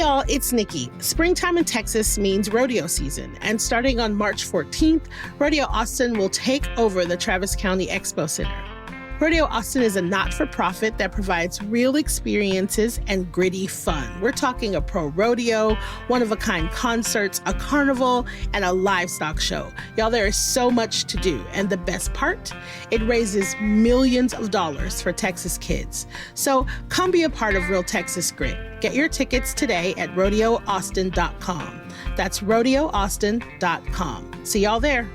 y'all, it's Nikki. Springtime in Texas means rodeo season, and starting on March 14th, Rodeo Austin will take over the Travis County Expo Center. Rodeo Austin is a not-for-profit that provides real experiences and gritty fun. We're talking a pro rodeo, one-of-a-kind concerts, a carnival, and a livestock show. Y'all, there is so much to do, and the best part? It raises millions of dollars for Texas kids. So come be a part of Real Texas Grit. Get your tickets today at rodeoaustin.com. That's rodeoaustin.com. See y'all there.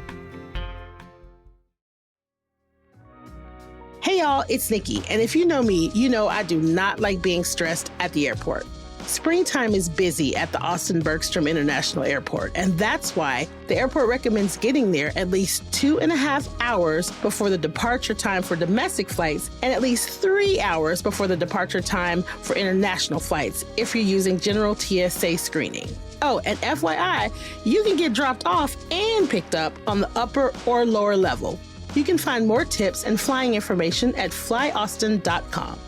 Hey y'all, it's Nikki, and if you know me, you know I do not like being stressed at the airport. Springtime is busy at the Austin Bergstrom International Airport, and that's why the airport recommends getting there at least 2.5 hours before the departure time for domestic flights and at least 3 hours before the departure time for international flights if you're using general TSA screening. Oh, and FYI, you can get dropped off and picked up on the upper or lower level. You can find more tips and flying information at flyaustin.com.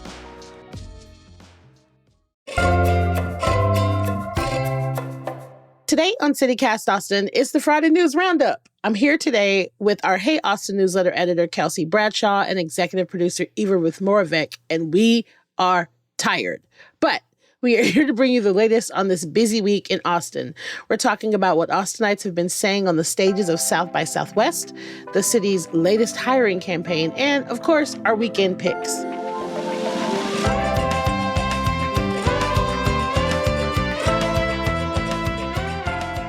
Today on CityCast Austin is the Friday News Roundup. I'm here today with our Hey Austin newsletter editor, Kelsey Bradshaw, and executive producer, Eva Ruth Moravec, and we are tired. But we are here to bring you the latest on this busy week in Austin. We're talking about what Austinites have been saying on the stages of South by Southwest, the city's latest hiring campaign, and, of course, our weekend picks.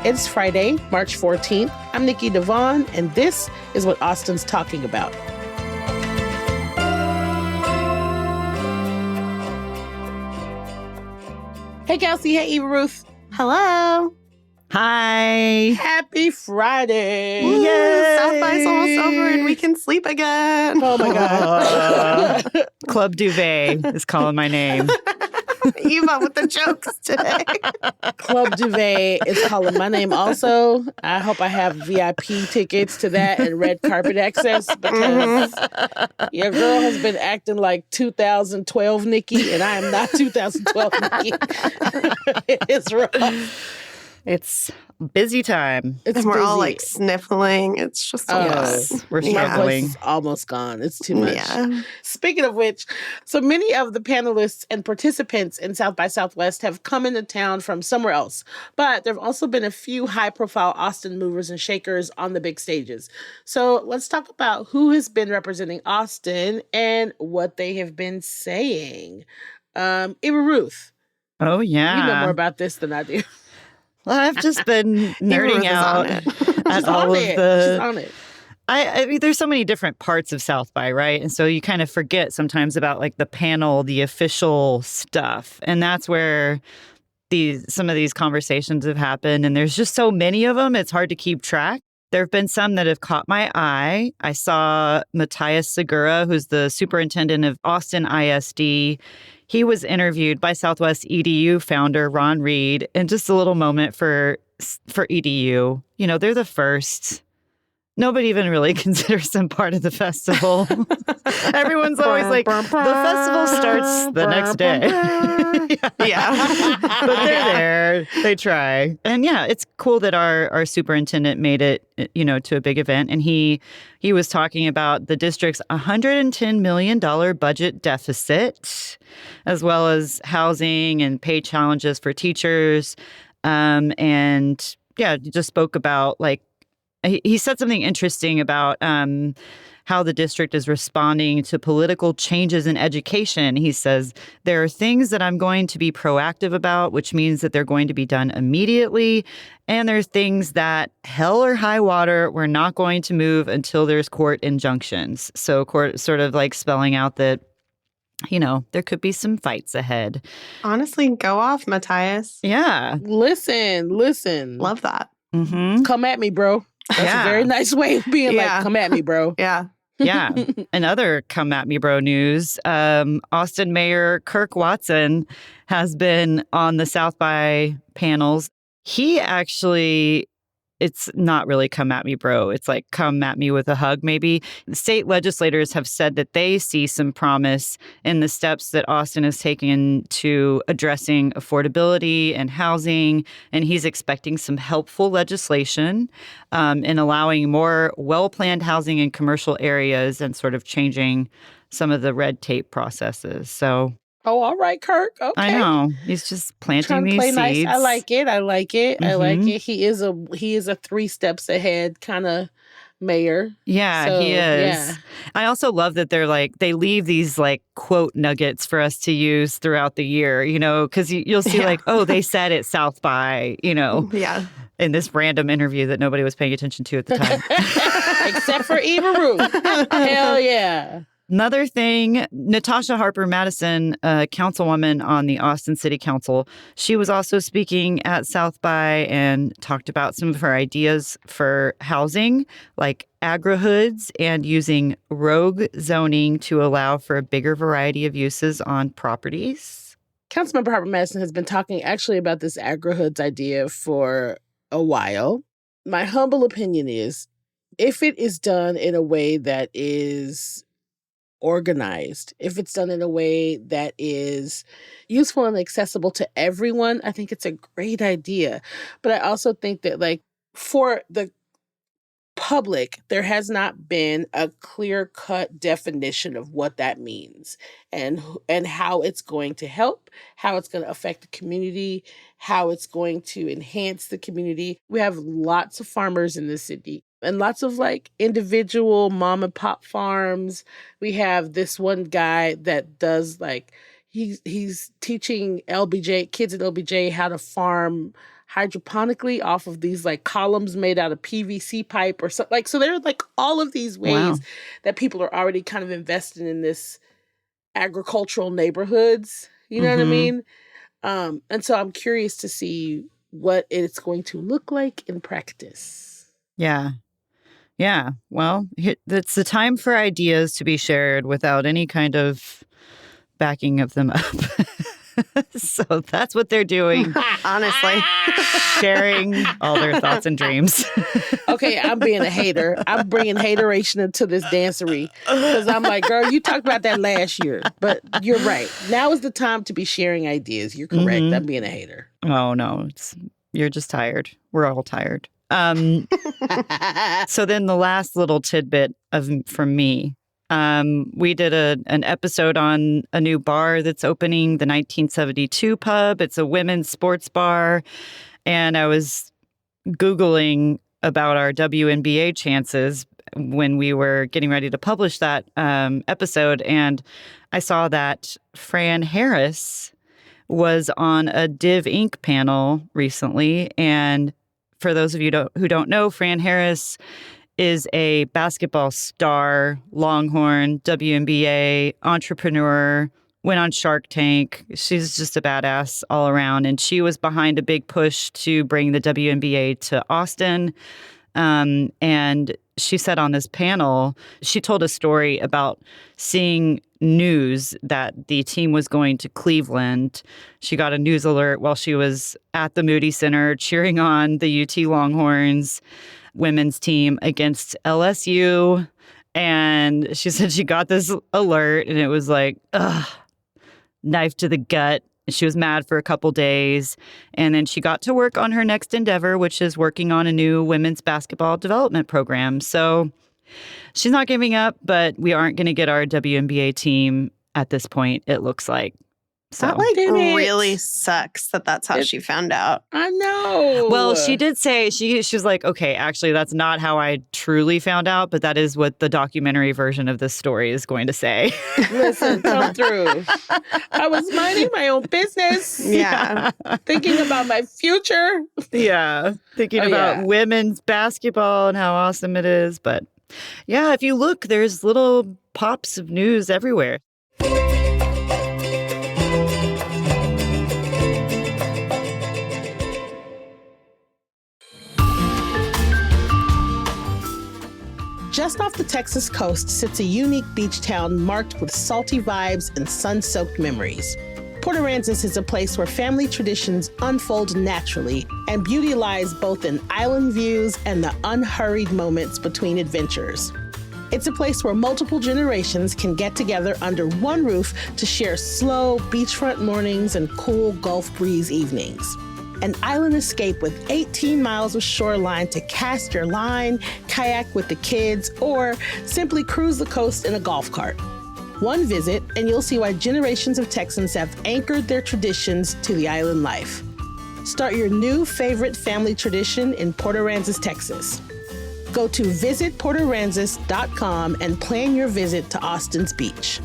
It's Friday, March 14th. I'm Nikki Davaughn, and this is what Austin's talking about. Hey, Kelsey. Hey, Eva Ruth. Hello. Hi. Happy Friday. Yay. South by's almost over and we can sleep again. Oh, my God. Club Duvet is calling my name. Eva with the jokes today. Club Duvet is calling my name also. I hope I have VIP tickets to that and red carpet access because your girl has been acting like 2012 Nikki, and I am not 2012 Nikki. It's rough. It's busy time. And we're all like sniffling. It's just a mess. We're My struggling. voice is almost gone. It's too much. Yeah. Speaking of which, so many of the panelists and participants in South by Southwest have come into town from somewhere else. But there have also been a few high-profile Austin movers and shakers on the big stages. So let's talk about who has been representing Austin and what they have been saying. Eva Ruth. Oh, yeah. You know more about this than I do. Well, I've just been nerding out at all of the... She's on it. I mean, there's so many different parts of South by, right? And so you kind of forget sometimes about like the panel, the official stuff. And that's where some of these conversations have happened. And there's just so many of them, it's hard to keep track. There have been some that have caught my eye. I saw Matthias Segura, who's the superintendent of Austin ISD. He was interviewed by Southwest EDU founder Ron Reed. And just a little moment for EDU. You know, they're the first. Nobody even really considers them part of the festival. Everyone's always like, the festival starts the next day. Yeah. But they're there. They try. And yeah, it's cool that our superintendent made it, you know, to a big event. And he was talking about the district's $110 million budget deficit, as well as housing and pay challenges for teachers. And yeah, just spoke about like, he said something interesting about how the district is responding to political changes in education. He says, there are things that I'm going to be proactive about, which means that they're going to be done immediately. And there's things that hell or high water, we're not going to move until there's court injunctions. So court sort of like spelling out that, you know, there could be some fights ahead. Honestly, go off, Matthias. Yeah. Listen. Love that. Mm-hmm. Come at me, bro. That's a very nice way of being like, come at me, bro. Yeah. Yeah. Another come at me, bro news. Austin Mayor Kirk Watson has been on the South by panels. He actually it's not really come at me, bro. It's like come at me with a hug, maybe. State legislators have said that they see some promise in the steps that Austin is taking to addressing affordability and housing. And he's expecting some helpful legislation in allowing more well-planned housing in commercial areas and sort of changing some of the red tape processes. So, oh, all right, Kirk. Okay. I know. He's just planting Trying to these play seeds. nice. I like it. I like it. I like Mhm. it. He is a 3 steps ahead kind of mayor. Yeah, So, he is. yeah. I also love that they leave these like quote nuggets for us to use throughout the year, because you'll see like, oh, they said it South by, Yeah. in this random interview that nobody was paying attention to at the time. Except for Eva Ruth. Hell yeah. Another thing, Natasha Harper-Madison, a councilwoman on the Austin City Council, she was also speaking at South by and talked about some of her ideas for housing, like agri-hoods and using rogue zoning to allow for a bigger variety of uses on properties. Councilmember Harper-Madison has been talking actually about this agri-hoods idea for a while. My humble opinion is, if it is done in a way that is organized, if it's done in a way that is useful and accessible to everyone, I think it's a great idea. But I also think that, like, for the public, there has not been a clear-cut definition of what that means and how it's going to help, how it's going to affect the community, how it's going to enhance the community. We have lots of farmers in the city and lots of like individual mom and pop farms. We have this one guy that does like, he's teaching kids at LBJ how to farm hydroponically off of these like columns made out of PVC pipe or something. Like, so there are like all of these ways that people are already kind of invested in this agricultural neighborhoods. You know what I mean? And so I'm curious to see what it's going to look like in practice. Yeah. Yeah. Well, it's the time for ideas to be shared without any kind of backing of them up. So that's what they're doing. Honestly. Sharing all their thoughts and dreams. Okay, I'm being a hater. I'm bringing hateration into this dancery because I'm like, girl, you talked about that last year, but you're right. Now is the time to be sharing ideas. You're correct. I'm being a hater. Oh, no. You're just tired. We're all tired. So then the last little tidbit from me. We did an episode on a new bar that's opening, the 1972 Pub. It's a women's sports bar. And I was Googling about our WNBA chances when we were getting ready to publish that episode. And I saw that Fran Harris was on a Div Inc. panel recently. And for those of you who don't know, Fran Harris is a basketball star, Longhorn, WNBA, entrepreneur, went on Shark Tank. She's just a badass all around. And she was behind a big push to bring the WNBA to Austin. And she said on this panel, she told a story about seeing news that the team was going to Cleveland. She got a news alert while she was at the Moody Center cheering on the UT Longhorns women's team against LSU. And she said she got this alert and it was like, knife to the gut. She was mad for a couple days. And then she got to work on her next endeavor, which is working on a new women's basketball development program. So she's not giving up, but we aren't going to get our WNBA team at this point, it looks like. So That really sucks that that's how she found out. I know. Well, she did say she was like, okay, actually, that's not how I truly found out, but that is what the documentary version of this story is going to say. Listen, come through. I was minding my own business. Yeah. Thinking about my future. Yeah. Thinking about women's basketball and how awesome it is. But yeah, if you look, there's little pops of news everywhere. Just off the Texas coast sits a unique beach town marked with salty vibes and sun-soaked memories. Port Aransas is a place where family traditions unfold naturally, and beauty lies both in island views and the unhurried moments between adventures. It's a place where multiple generations can get together under one roof to share slow beachfront mornings and cool Gulf breeze evenings. An island escape with 18 miles of shoreline to cast your line, kayak with the kids, or simply cruise the coast in a golf cart. One visit, and you'll see why generations of Texans have anchored their traditions to the island life. Start your new favorite family tradition in Port Aransas, Texas. Go to visitportaransas.com and plan your visit to Austin's beach.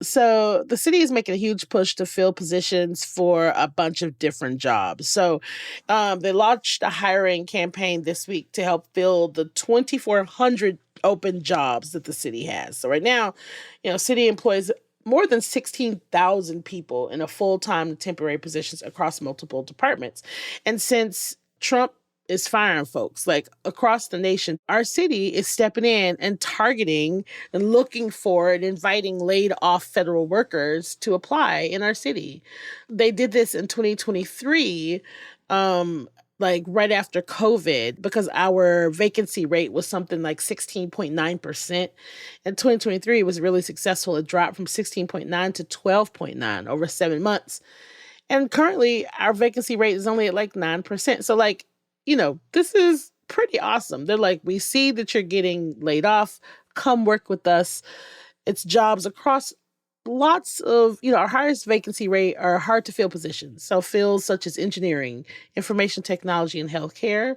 So the city is making a huge push to fill positions for a bunch of different jobs. So they launched a hiring campaign this week to help fill the 2,400 open jobs that the city has. So right now, city employs more than 16,000 people in a full-time and temporary positions across multiple departments. And since Trump is firing folks like across the nation, our city is stepping in and targeting and looking for and inviting laid off federal workers to apply in our city. They did this in 2023, right after COVID, because our vacancy rate was something like 16.9%. In 2023, it was really successful. It dropped from 16.9 to 12.9 over 7 months. And currently, our vacancy rate is only at 9%. So this is pretty awesome. They're like, we see that you're getting laid off. Come work with us. It's jobs across lots of, our highest vacancy rate are hard to fill positions. So fields such as engineering, information technology, and healthcare.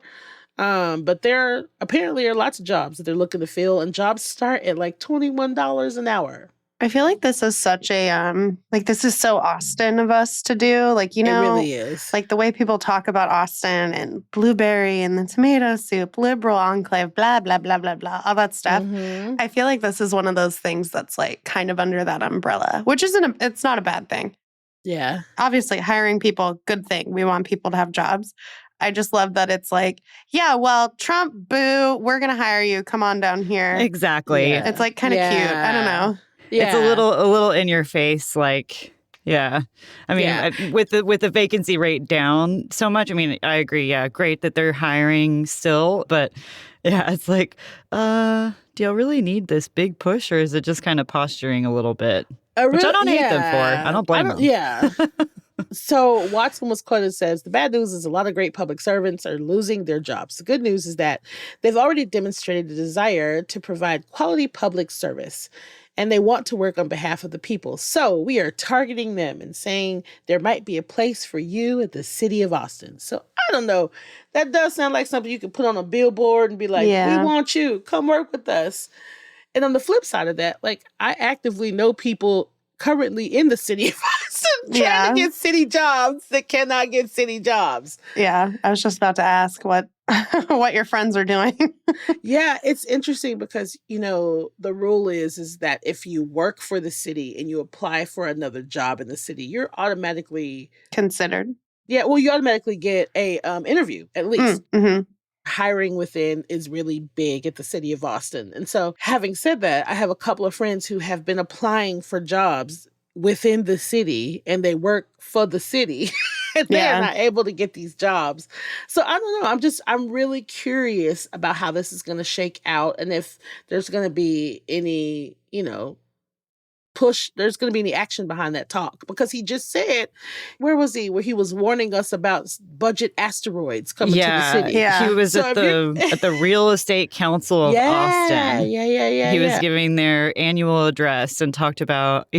But there apparently are lots of jobs that they're looking to fill, and jobs start at $21 an hour. I feel like this is such a, this is so Austin of us to do. It really is. The way people talk about Austin and blueberry and the tomato soup, liberal enclave, blah, blah, blah, blah, blah, all that stuff. Mm-hmm. I feel like this is one of those things that's kind of under that umbrella, which it's not a bad thing. Yeah. Obviously, hiring people, good thing. We want people to have jobs. I just love that it's Trump, boo, we're going to hire you. Come on down here. Exactly. Yeah. It's kind of cute. I don't know. Yeah. It's a little in your face, yeah. I mean, with the vacancy rate down so much, I mean, I agree. Yeah, great that they're hiring still, but yeah, it's do y'all really need this big push, or is it just kind of posturing a little bit? Which I don't hate them for. I don't blame them. Yeah. So Watson was quoted says, the bad news is a lot of great public servants are losing their jobs. The good news is that they've already demonstrated a desire to provide quality public service, and they want to work on behalf of the people. So we are targeting them and saying there might be a place for you at the city of Austin. So I don't know. That does sound like something you could put on a billboard and be like, we want you. Come work with us. And on the flip side of that, I actively know people currently in the city of Austin trying to get city jobs that cannot get city jobs. Yeah, I was just about to ask what your friends are doing. Yeah, it's interesting because, the rule is that if you work for the city and you apply for another job in the city, you're automatically considered. Yeah, well, you automatically get a interview, at least. Mm-hmm. Hiring within is really big at the city of Austin. And so having said that, I have a couple of friends who have been applying for jobs within the city, and they work for the city. And they're not able to get these jobs. So I don't know. I'm really curious about how this is going to shake out, and if there's going to be any, push, there's going to be any action behind that talk, because he just said, where he was warning us about budget asteroids coming to the city. Yeah, he was at the Real Estate Council of Austin. Yeah. He was giving their annual address and talked about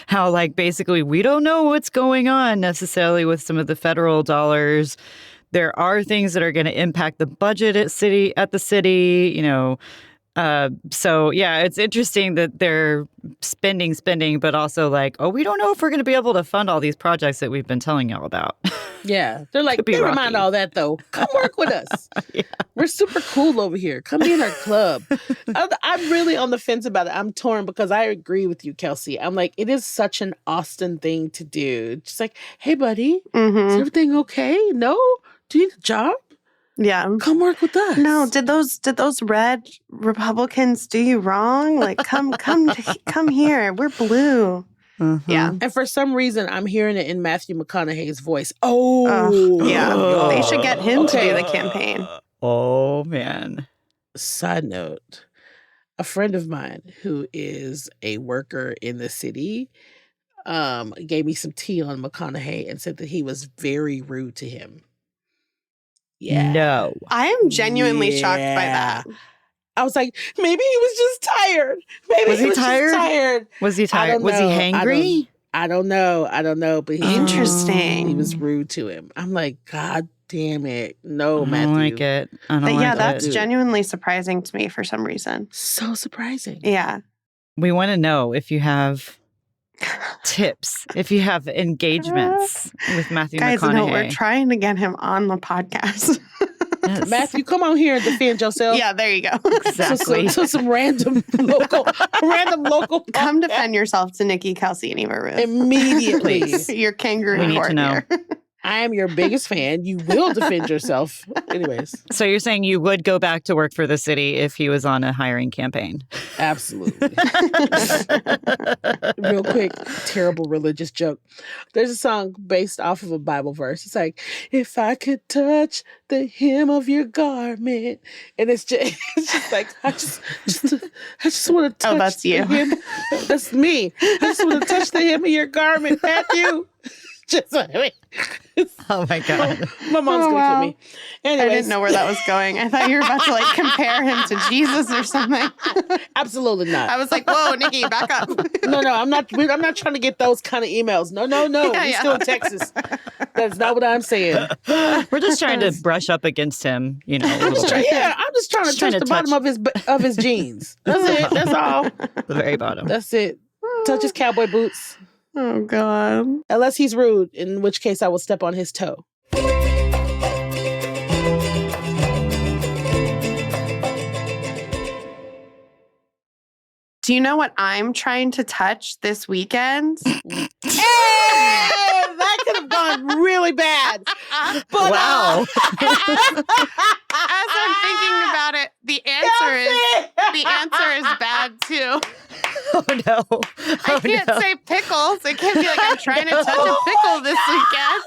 how basically we don't know what's going on necessarily with some of the federal dollars. There are things that are going to impact the budget at the city, So, it's interesting that they're spending, but also we don't know if we're going to be able to fund all these projects that we've been telling y'all about. Yeah. They're like, never mind all that, though. Come work with us. We're super cool over here. Come be in our club. I'm really on the fence about it. I'm torn because I agree with you, Kelsey. I'm like, it is such an Austin thing to do. Just hey, buddy, is everything okay? No? Do you need a job? Yeah. Come work with us. No, did those red Republicans do you wrong? Like, come here. We're blue. Yeah. And for some reason, I'm hearing it in Matthew McConaughey's voice. Yeah. They should get him to do the campaign. Oh, man. Side note, a friend of mine who is a worker in the city gave me some tea on McConaughey and said that he was very rude to him. Yeah. No. I am genuinely shocked by that. I was like, maybe he was just tired. Maybe Was he tired? Just tired. Was he tired? Was he hangry? I don't know. But Interesting. He was rude to him. I'm like, God damn it. No, Matthew. I don't like it. That's genuinely surprising to me for some reason. So surprising. Yeah. We want to know if you have tips, if you have engagements with Matthew Guys, McConaughey. no, we're trying to get him on the podcast. Yes. Matthew, come on here and defend yourself. Yeah, there you go. Exactly. So some random local Come defend yourself to Nikki, Kelsey, and Eva Ruth. immediately. Your kangaroo We need court to know. here. I am your biggest fan. You will defend yourself. Anyways, So you're saying you would go back to work for the city if he was on a hiring campaign? absolutely. Real quick, terrible religious joke. There's a song based off of a Bible verse. It's like, if I could touch the hem of your garment. And it's just like, I just want to touch that's you. the hem. That's me. I just want to touch the hem of your garment, Matthew. Just like, Oh my God. my mom's Oh, going to wow. kill me. Anyways, I didn't know where that was going. I thought you were about to like compare him to Jesus or something. Absolutely not. I was like, whoa, Nikki, back up. No, I'm not trying to get those kind of emails. No. Yeah, He's yeah. still in Texas. That's not what I'm saying. We're just trying to brush up against him, a little bit. Yeah, I'm just trying to touch the bottom of his jeans. That's it. That's all. The very bottom. That's it. Touch his cowboy boots. Oh, God. Unless he's rude, in which case I will step on his toe. Do you know what I'm trying to touch this weekend? Hey, that could have gone really bad. But, Wow. As I'm thinking about it, the answer is bad too. Oh, no. I can't say pickles. It can't be like I'm trying to touch a pickle this weekend.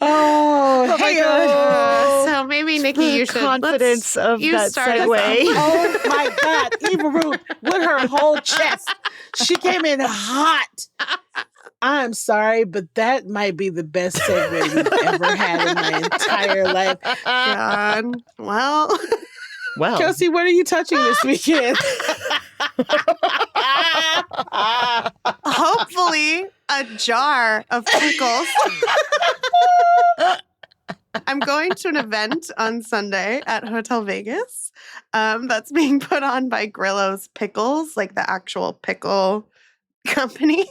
Oh, my hey, God. So maybe Nikki, you should Confidence of you that start us segue. Oh my God, Eva Ruth with her whole chest. She came in hot. I'm sorry, but that might be the best segue we've ever had in my entire life. God. Well, Wow. Kelsey, what are you touching this weekend? hopefully a jar of pickles. I'm going to an event on Sunday at Hotel Vegas that's being put on by Grillo's Pickles, like the actual pickle company.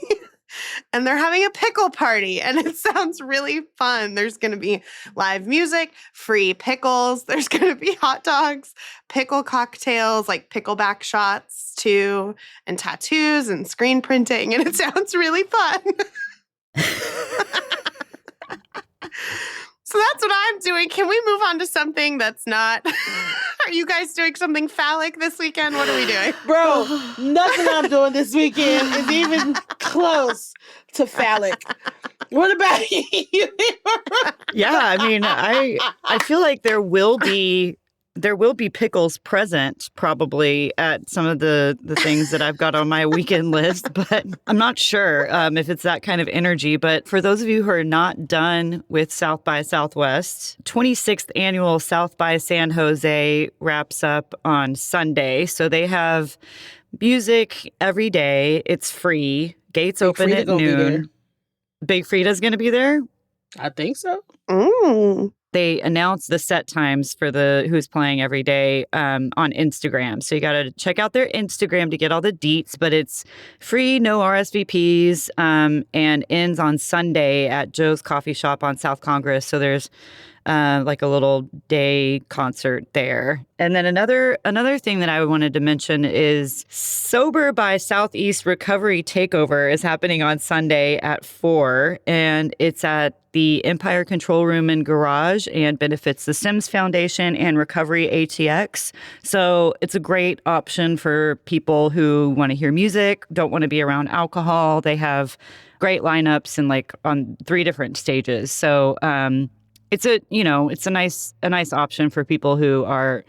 And they're having a pickle party, and it sounds really fun. There's going to be live music, free pickles. There's going to be hot dogs, pickle cocktails, like pickleback shots too, and tattoos and screen printing. And it sounds really fun. So that's what I'm doing. Can we move on to something that's not... Are you guys doing something phallic this weekend? What are we doing? Bro, nothing I'm doing this weekend is even close to phallic. What about you? Yeah, I mean, I feel like there will be pickles present probably at some of the things that I've got on my weekend list, but I'm not sure if it's that kind of energy. But for those of you who are not done with South by Southwest, 26th annual South by San Jose wraps up on Sunday. So they have music every day. It's free. Gates open at noon. Big Frida's going to be there? I think so. Mm. They announced the set times for who's playing every day on Instagram. So you got to check out their Instagram to get all the deets, but it's free, no RSVPs, and ends on Sunday at Joe's Coffee Shop on South Congress. So there's like a little day concert there. And then another thing that I wanted to mention is Sober by Southeast Recovery Takeover is happening on Sunday at 4, and it's at the Empire Control Room and Garage and benefits the Sims Foundation and Recovery ATX. So it's a great option for people who want to hear music, don't want to be around alcohol. They have great lineups and like on 3 different stages. So it's a nice option for people who are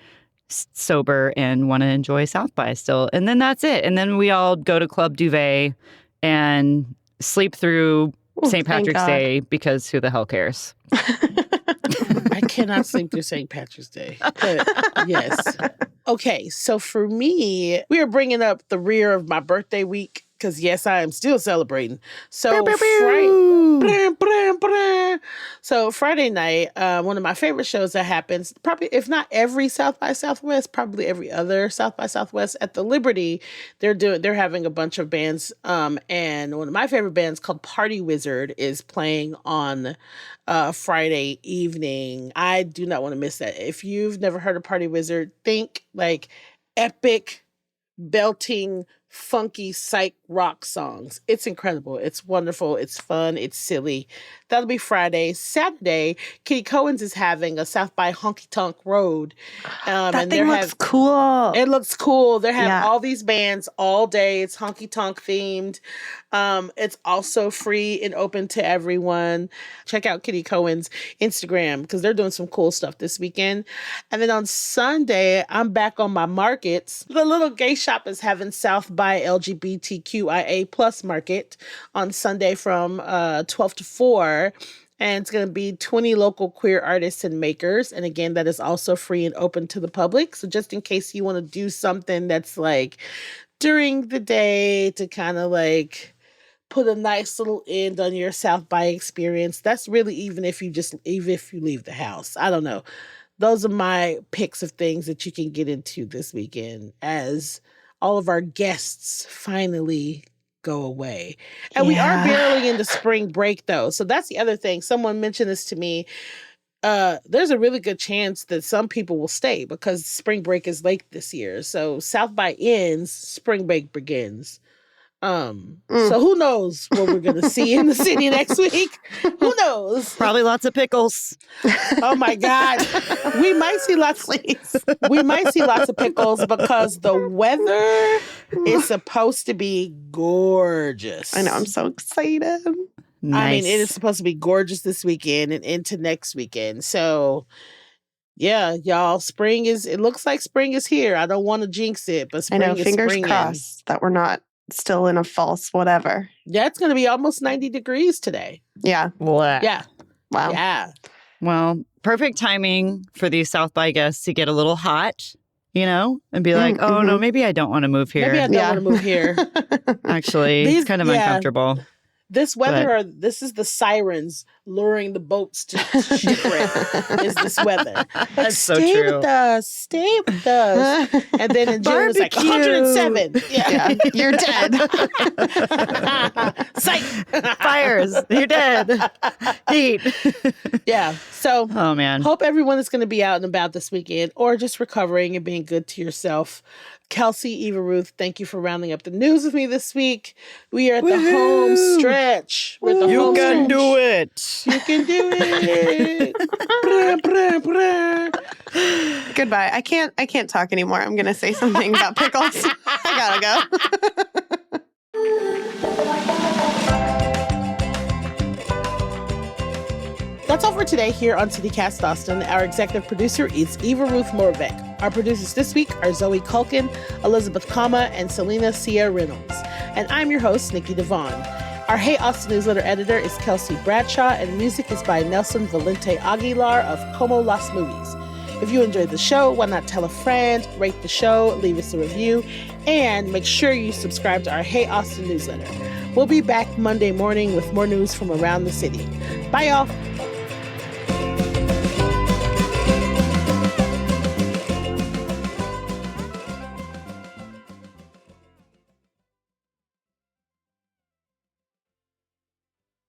sober and want to enjoy South by still. And then that's it. And then we all go to Club Duvet and sleep through St. Patrick's Day because who the hell cares? I cannot sleep through St. Patrick's Day. But yes. Okay, so for me, we are bringing up the rear of my birthday week because, yes, I am still celebrating. So Friday night, one of my favorite shows that happens, probably if not every South by Southwest, probably every other South by Southwest at the Liberty, they're having a bunch of bands, and one of my favorite bands called Party Wizard is playing on Friday evening. I do not want to miss that. If you've never heard of Party Wizard, think like epic, belting, funky psych rock songs. It's incredible. It's wonderful. It's fun. It's silly. That'll be Friday. Saturday, Kitty Cohen's is having a South by Honky Tonk Road. That thing looks cool. It looks cool. They're having all these bands all day. It's honky tonk themed. It's also free and open to everyone. Check out Kitty Cohen's Instagram because they're doing some cool stuff this weekend. And then on Sunday, I'm back on my markets. The Little Gay Shop is having South by LGBTQIA plus market on Sunday from 12 to 4. And it's going to be 20 local queer artists and makers. And again, that is also free and open to the public. So just in case you want to do something that's like during the day to kind of like put a nice little end on your South by experience. That's really even if you leave the house. I don't know. Those are my picks of things that you can get into this weekend as all of our guests finally go away. And we are barely into spring break though. So that's the other thing. Someone mentioned this to me. There's a really good chance that some people will stay because spring break is late this year. So South by ends, spring break begins. So who knows what we're going to see in the city next week? Who knows? Probably lots of pickles. Oh my God. We might see lots of pickles because the weather is supposed to be gorgeous. I know. I'm so excited. Nice. I mean, it is supposed to be gorgeous this weekend and into next weekend. So yeah, y'all, it looks like spring is here. I don't want to jinx it, but spring is fingers springing. crossed that we're not still in a false whatever. Yeah, it's going to be almost 90 degrees today. Yeah. Blah. Yeah. Wow. Yeah. Well, perfect timing for these South by guests to get a little hot, and be like, oh, no, maybe I don't want to move here. Maybe I don't want to move here. Actually, it's kind of uncomfortable. This weather, this is the sirens luring the boats to shipwreck, is this weather. Like, That's so stay true. Stay with us. And then in June, it's like 107. Yeah. You're dead. Psych. Fires. You're dead. Heat. Yeah. So, Oh, man. hope everyone is going to be out and about this weekend or just recovering and being good to yourself. Kelsey, Eva Ruth, thank you for rounding up the news with me this week. We are at the home stretch. We're at the home stretch. it. You can do it. Brr, brr, brr. Goodbye. I can't talk anymore. I'm going to say something about pickles. I gotta go. That's all for today here on CityCast Austin. Our executive producer is Eva Ruth Moravec. Our producers this week are Zoe Culkin, Elizabeth Kama, and Selena Cia Reynolds. And I'm your host, Nikki Davaughn. Our Hey Austin newsletter editor is Kelsey Bradshaw, and music is by Nelson Valente Aguilar of Como Las Movies. If you enjoyed the show, why not tell a friend, rate the show, leave us a review, and make sure you subscribe to our Hey Austin newsletter. We'll be back Monday morning with more news from around the city. Bye, y'all.